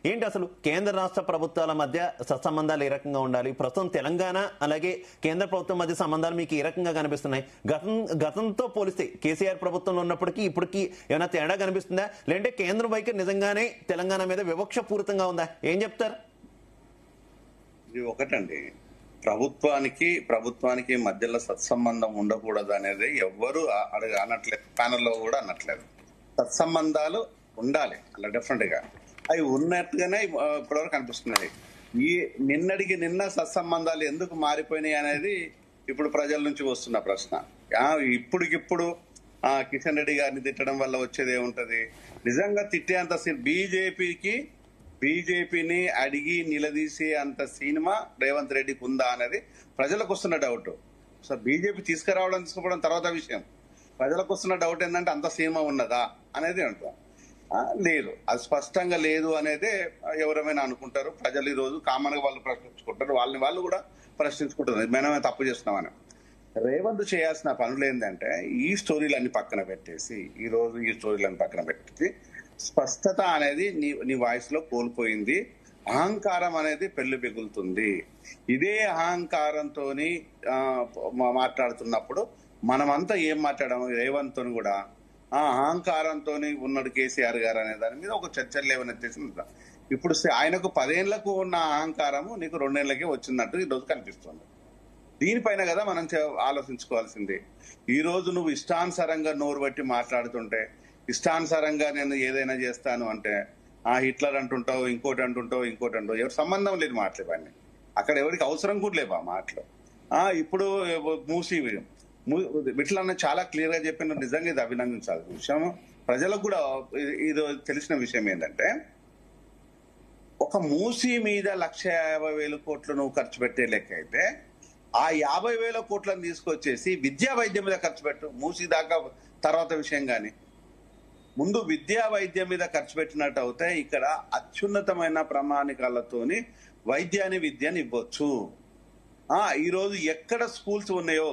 ఏంటి అసలు కేంద్ర రాష్ట్ర ప్రభుత్వాల మధ్య సత్సంబంధాలు ఏ రకంగా ఉండాలి? ప్రస్తుతం తెలంగాణ అలాగే కేంద్ర ప్రభుత్వం మధ్య సంబంధాలు మీకు ఏ రకంగా కనిపిస్తున్నాయి? గతంతో పోలిస్తే కేసీఆర్ ప్రభుత్వంలో ఉన్నప్పటికీ ఇప్పటికీ ఏమైనా తేడా కనిపిస్తుందా? లేదంటే కేంద్రం వైఖరి నిజంగానే తెలంగాణ మీద వివక్ష పూరితంగా ఉందా? ఏం చెప్తారు? ఇది ఒకటండి, ప్రభుత్వానికి మధ్యలో సత్సంబంధం ఉండకూడదు అనేది ఎవ్వరూ అనట్లేదు, ప్యానల్లో కూడా అనట్లేదు. సత్సంబంధాలు ఉండాలి అలా డెఫినెట్ గా. అవి ఉన్నట్టుగానే ఇప్పటివరకు అనిపిస్తున్నాయి. ఈ నిన్నటికి నిన్న సత్సంబంధాలు ఎందుకు మారిపోయినాయి అనేది ఇప్పుడు ప్రజల నుంచి వస్తున్న ప్రశ్న. ఇప్పుడికిప్పుడు కిషన్ రెడ్డి గారిని తిట్టడం వల్ల వచ్చేది ఏముంటది? నిజంగా తిట్టేంత బీజేపీని అడిగి నిలదీసే అంత సినిమా రేవంత్ రెడ్డికి ఉందా అనేది ప్రజలకు వస్తున్న డౌట్. సో బీజేపీ తీసుకుపోవడం తర్వాత విషయం. ప్రజలకు వస్తున్న డౌట్ ఏంటంటే అంత సినిమా ఉన్నదా అనేది అంటాం. లేదు, అది స్పష్టంగా లేదు అనేదే ఎవరైనా అనుకుంటారు. ప్రజలు ఈ రోజు కామన్ గా వాళ్ళు ప్రశ్నించుకుంటారు, వాళ్ళు కూడా ప్రశ్నించుకుంటారు మనమే తప్పు చేస్తున్నామని. రేవంత్ చేయాల్సిన పనులు ఏంటంటే ఈ స్టోరీలన్నీ పక్కన పెట్టేసి స్పష్టత అనేది నీ వాయిస్ లో కోల్పోయింది. అహంకారం అనేది పెళ్లి పెగులుతుంది. ఇదే అహంకారంతో మాట్లాడుతున్నప్పుడు మనమంతా ఏం మాట్లాడాము? రేవంత్ తో కూడా అహంకారంతో ఉన్నాడు కేసీఆర్ గారు అనే దాని మీద ఒక చర్చలు లేవనెత్తేసి ఇప్పుడు ఆయనకు 10 ఏళ్లకు ఉన్న అహంకారము నీకు 2 ఏళ్లకే వచ్చినట్టు ఈ రోజు కనిపిస్తుంది. దీనిపైన కదా మనం ఆలోచించుకోవాల్సింది. ఈ రోజు నువ్వు ఇష్టానుసారంగా నోరు బట్టి మాట్లాడుతుంటే, ఇష్టానుసారంగా నేను ఏదైనా చేస్తాను అంటే హిట్లర్ అంటుంటావు, ఇంకోటి అంటుంటావు. ఎవరు సంబంధం లేదు మాటలు ఇవన్నీ. అక్కడ ఎవరికి అవసరం కూడా లేవు ఆ మాటలు. ఇప్పుడు మూసీ విట్లన్న చాలా క్లియర్ గా చెప్పిన, నిజంగా ఇది అభినందించాల్సిన విషయం. ప్రజలకు కూడా ఇది తెలిసిన విషయం ఏంటంటే, ఒక మూసీ మీద 1,50,000 కోట్లు నువ్వు ఖర్చు పెట్టే లెక్క అయితే ఆ 50,000 కోట్లను తీసుకొచ్చేసి విద్యా వైద్యం మీద ఖర్చు పెట్టు. మూసీ దాకా తర్వాత విషయం. కానీ ముందు విద్యా వైద్యం మీద ఖర్చు పెట్టినట్టు అవుతే ఇక్కడ అత్యున్నతమైన ప్రమాణికాలతోని విద్యని ఇవ్వచ్చు. ఈ రోజు ఎక్కడ స్కూల్స్ ఉన్నాయో,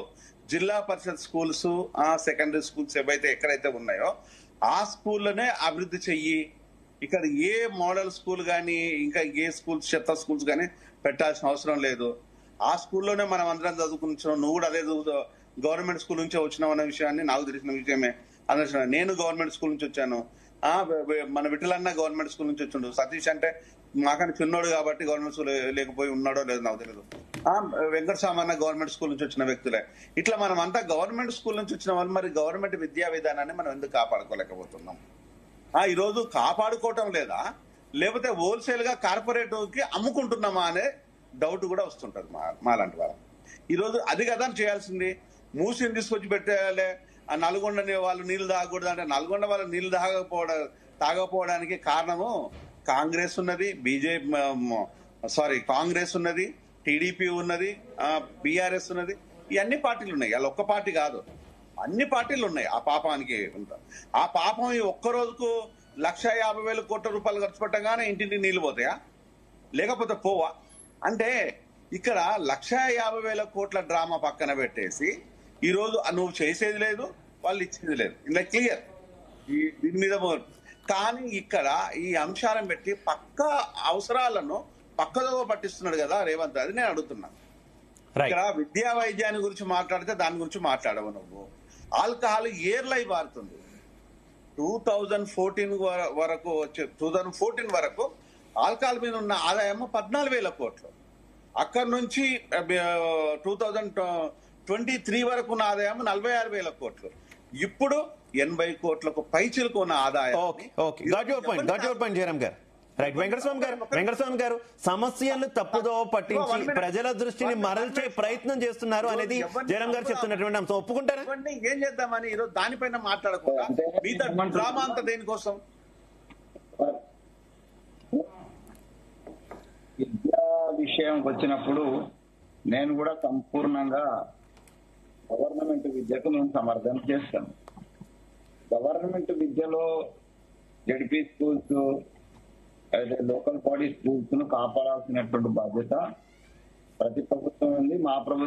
జిల్లా పరిషత్ స్కూల్స్, సెకండరీ స్కూల్స్ ఎక్కడైతే ఉన్నాయో ఆ స్కూల్లోనే అభివృద్ధి చెయ్యి. ఇక్కడ ఏ మోడల్ స్కూల్ కానీ ఇంకా ఏ స్కూల్స్, చెత్త స్కూల్స్ కానీ పెట్టాల్సిన అవసరం లేదు. ఆ స్కూల్లోనే మనం అందరం చదువుకున్నాం. నువ్వు కూడా అదే గవర్నమెంట్ స్కూల్ నుంచే వచ్చినావు అన్న విషయాన్ని నాకు తెలిసిన విషయమే. నేను గవర్నమెంట్ స్కూల్ నుంచి వచ్చాను. మన విఠలన్న గవర్నమెంట్ స్కూల్ నుంచి వచ్చిండు. సతీష్ అంటే మాకని చిన్నోడు కాబట్టి గవర్నమెంట్ స్కూల్ లేకపోయి ఉన్నాడో లేదో నాకు తెలియదు. వెంకటస్వామి అన్న గవర్నమెంట్ స్కూల్ నుంచి వచ్చిన వ్యక్తులే. ఇట్లా మనం అంతా గవర్నమెంట్ స్కూల్ నుంచి వచ్చిన వాళ్ళు, మరి గవర్నమెంట్ విద్యా విధానాన్ని మనం ఎందుకు కాపాడుకోలేకపోతున్నాం? ఈ రోజు కాపాడుకోవటం లేదా, లేకపోతే హోల్సేల్ గా కార్పొరేట్ కి అమ్ముకుంటున్నామా అనే డౌట్ కూడా వస్తుంటది మాలాంటి వాళ్ళ. ఈ రోజు అది కదా చేయాల్సింది. మూసిని తీసుకొచ్చి పెట్టేయాలి. ఆ నల్గొండ వాళ్ళు నీళ్లు తాగకూడదు అంటే, నల్గొండ వాళ్ళు నీళ్లు తాగకపోవడానికి కారణము కాంగ్రెస్ ఉన్నది, కాంగ్రెస్ ఉన్నది, టీడీపీ ఉన్నది, బీఆర్ఎస్ ఉన్నది. ఈ అన్ని పార్టీలు ఉన్నాయి. అలా ఒక్క పార్టీ కాదు, అన్ని పార్టీలు ఉన్నాయి. ఆ పాపానికి ఆ పాపం ఈ ఒక్క రోజుకు 1,50,000 కోట్ల రూపాయలు ఖర్చు పెట్టగానే ఇంటింటికి నీళ్లు పోతాయా? లేకపోతే పోవా? అంటే ఇక్కడ 1,50,000 కోట్ల డ్రామా పక్కన పెట్టేసి ఈ రోజు నువ్వు చేసేది లేదు, వాళ్ళు ఇచ్చేది లేదు. ఇలా క్లియర్ దీని మీద. కానీ ఇక్కడ ఈ అంశాలను పెట్టి పక్క అవసరాలను పక్కదోవ పట్టిస్తున్నాడు కదా రేవంత్. అది నేను అడుగుతున్నాను. ఇక్కడ విద్యా వైద్యాన్ని గురించి మాట్లాడితే దాని గురించి మాట్లాడవు నువ్వు. ఆల్కహాల్ ఏర్లై మారుతుంది. 2014 వరకు ఆల్కహాల్ మీద ఉన్న ఆదాయం 14,000 కోట్లు. అక్కడి నుంచి 2023 వరకు ఉన్న ఆదాయం 46,000 కోట్లు. ఇప్పుడు 80 కోట్లకు పైచిలకు ఉన్న ఆదాయం. వెంకటస్వామి గారు సమస్యలను తప్పుదో పట్టించి ప్రజల దృష్టిని మరల్చే ప్రయత్నం చేస్తున్నారు అనేది జయరాం గారు చెప్తున్నటువంటి అంశం. ఒప్పుకుంటారా? ఏం చేద్దామని ఈరోజు దానిపైన మాట్లాడకుండా డ్రామా అంతా దేనికోసం? విద్యా విషయం వచ్చినప్పుడు నేను కూడా సంపూర్ణంగా గవర్నమెంట్ విద్యకు నేను సమర్థన చేస్తాను. గవర్నమెంట్ విద్యలో జడ్పీ స్కూల్స్, అయితే లోకల్ బాడీ స్కూల్స్ ను కాపాడాల్సినటువంటి బాధ్యత ప్రతి ప్రభుత్వం ఉంది. మా ప్రభుత్వం